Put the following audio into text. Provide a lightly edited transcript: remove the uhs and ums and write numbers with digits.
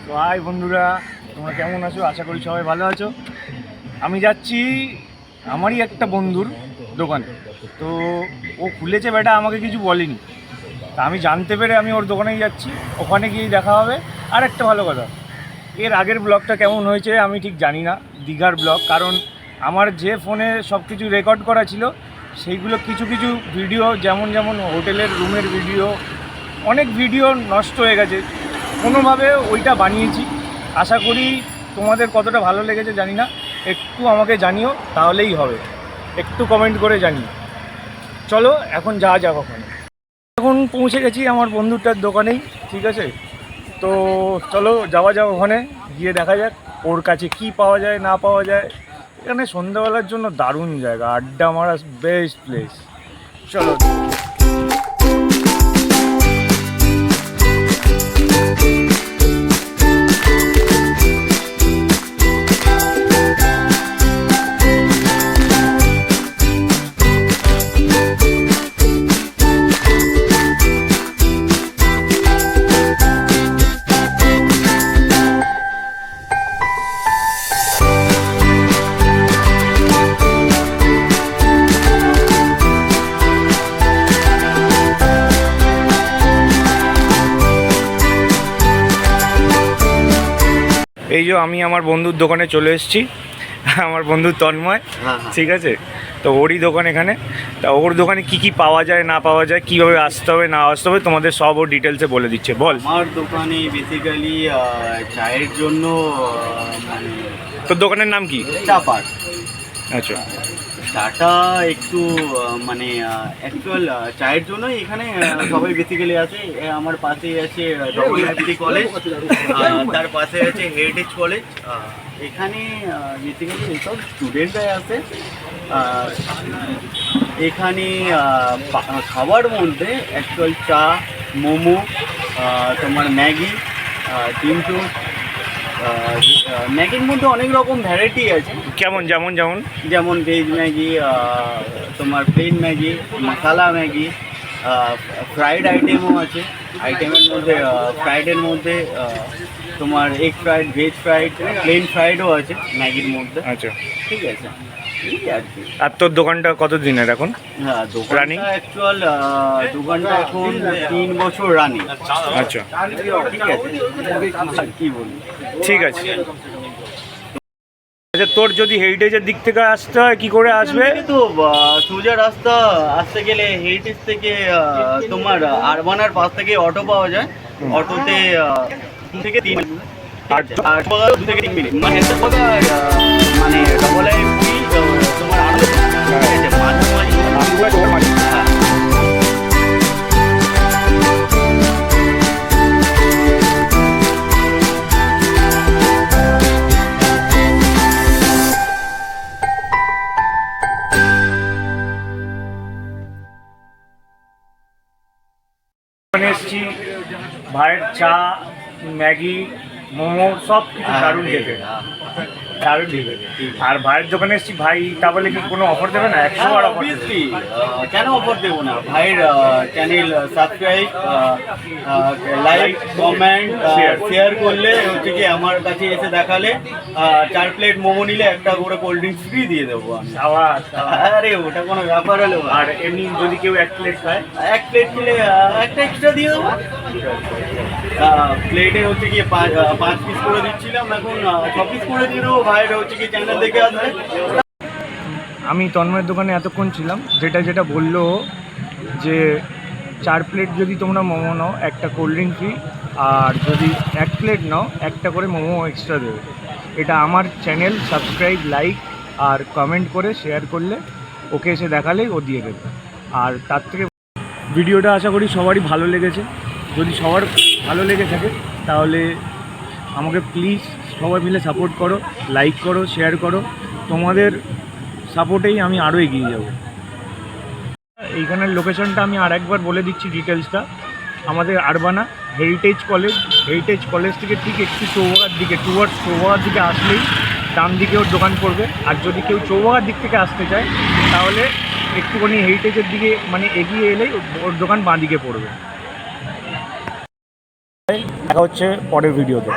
তো হাই বন্ধুরা, তোমরা কেমন আছো? আশা করি সবাই ভালো আছো। আমি যাচ্ছি আমারই একটা বন্ধুর দোকানে। তো ও খুলেছে, বেটা আমাকে কিছু বলেনি। তা আমি জানতে পেরে আমি ওর দোকানেই যাচ্ছি। ওখানে গিয়েই দেখা হবে। আর একটা ভালো কথা, এর আগের ব্লগটা কেমন হয়েছে আমি ঠিক জানি না, দীঘার ব্লগ। কারণ আমার যে ফোনে সব কিছু রেকর্ড করা ছিল সেইগুলো কিছু কিছু ভিডিও, যেমন যেমন হোটেলের রুমের ভিডিও, অনেক ভিডিও নষ্ট হয়ে গেছে। কোনোভাবে ওইটা বানিয়েছি। আশা করি তোমাদের কতটা ভালো লেগেছে জানি না, একটু আমাকে জানিও, তাহলেই হবে। একটু কমেন্ট করে জানিও। চলো এখন যাওয়া যাক ওখানে। এখন পৌঁছে গেছি আমার বন্ধুটার দোকানেই, ঠিক আছে? তো চলো যাওয়া যাক ওখানে, গিয়ে দেখা যাক ওর কাছে কি পাওয়া যায় না পাওয়া যায়। এখানে সন্ধ্যাবেলার জন্য দারুণ জায়গা, আড্ডা মারা বেস্ট প্লেস। চলো। এই যে আমি আমার বন্ধুর দোকানে চলে এসেছি, আমার বন্ধু তন্ময়, ঠিক আছে? তো ওরই দোকান এখানে। তা ওর দোকানে কি কি পাওয়া যায় না পাওয়া যায়, কীভাবে আসতে হবে না আসতে হবে, তোমাদের সব ও ডিটেলসে বলে দিচ্ছে। বল। আমার দোকানে বেসিক্যালি চায়ের জন্য মানে তোর দোকানের নাম কি? চা পাট। আচ্ছা, চাটা একটু মানে অ্যাকচুয়াল চায়ের জন্যই এখানে সবাই বেসিক্যালি আছে। আমার পাশেই আছে ডব্লিউএফটি কলেজ, তার পাশে আছে হেরিটেজ কলেজ। এখানে বেসিক্যালি এইসব স্টুডেন্টরাই আছে। এখানে খাবার মধ্যে অ্যাকচুয়াল চা, মোমো, তোমার ম্যাগি, ডিম টোস্ট। ম্যাগির মধ্যে অনেক রকম ভ্যারাইটি আছে। কেমন? যেমন যেমন যেমন ভেজ ম্যাগি, তোমার plain Maggi, masala Maggi, fried আইটেমও আছে। আইটেমের মধ্যে ফ্রাইডের মধ্যে তোমার egg fried, veg fried, plain ফ্রাইডও আছে ম্যাগির মধ্যে। আচ্ছা, ঠিক আছে, এই আর কি। আর তোর দোকানটা কত দিনের এখন? হ্যাঁ, দোকানটা অ্যাকচুয়াল দোকানটা এখন 3 বছর রানিং। আচ্ছা, ঠিক আছে, আর কি বলি। ঠিক আছে। আচ্ছা, তোর যদি হেরিটেজের দিক থেকে আসতে হয় কি করে আসবে? তো সোজা রাস্তা আসতে গেলে হেরিটেজ থেকে তোমার আরবানার পাশ থেকে অটো পাওয়া যায়। অটোতে 2 থেকে 3 মিনিট, আর 2 থেকে 3 মিনিট মানে মানে ডবল আই পুরি তোমার এসেছি, ভাইয়ের চা, ম্যাগি, মোমো সব কিছু দারুণ খেতে, দারুণ খেতে। আর ভাইয়ের দোকানে এসেছি, ভাই তা বলে কি কোনো অফার দেবে না? 100 বার অফার। কেন অফার দেবো না? ভাইয়ের channel subscribe, like, comment, share করলে হচ্ছে কি আমার কাছে এসে দেখালে 4 প্লেট মোমো নিলে একটা করে কোল্ড ড্রিঙ্কস ফ্রি দিয়ে দেবো আমি। আরে ওটা কোনো ব্যাপার হলো? আর এমনি যদি কেউ 1 প্লেট খায়, 1 প্লেট নিলে একটা এক্সট্রা দিয়ে দেবো। প্লেটে হচ্ছে কি 5 পিস করে দিচ্ছিলাম, এখন 6 পিস করে দিয়ে দেবো। ভাইয়ের হচ্ছে কি চ্যানেল দেখে আসবে। আমি তন্ময়ের দোকানে এতক্ষণ ছিলাম, যেটা যেটা বললো যে 4 প্লেট যদি তোমরা মোমো নাও একটা কোল্ড ড্রিঙ্ক ফ্রি, আর যদি 1 প্লেট নাও একটা করে মোমো এক্সট্রা দেবে। এটা আমার চ্যানেল সাবস্ক্রাইব, লাইক আর কমেন্ট করে শেয়ার করলে ওকে এসে দেখালেই ও দিয়ে দেবে। আর তার থেকে ভিডিওটা আশা করি সবারই ভালো লেগেছে। যদি সবার ভালো লেগে থাকে তাহলে আমাকে প্লিজ সবাই মিলে সাপোর্ট করো, লাইক করো, শেয়ার করো। তোমাদের সাপোর্টেই আমি আরও এগিয়ে যাব। এইখানের লোকেশনটা আমি আর একবার বলে দিচ্ছি, ডিটেলসটা। আমাদের Urbana heritage college, heritage college থেকে ঠিক একটু চৌবাগার দিকে, টুয়ার্ডস চৌবাগার দিকে আসলেই ডান দিকে ওর দোকান পড়বে। আর যদি কেউ চৌবাগার দিক থেকে আসতে চায় তাহলে একটুখানি হেরিটেজের দিকে মানে এগিয়ে এলেই ওর দোকান বাঁ দিকে পড়বে। দেখা হচ্ছে পরের ভিডিওতে।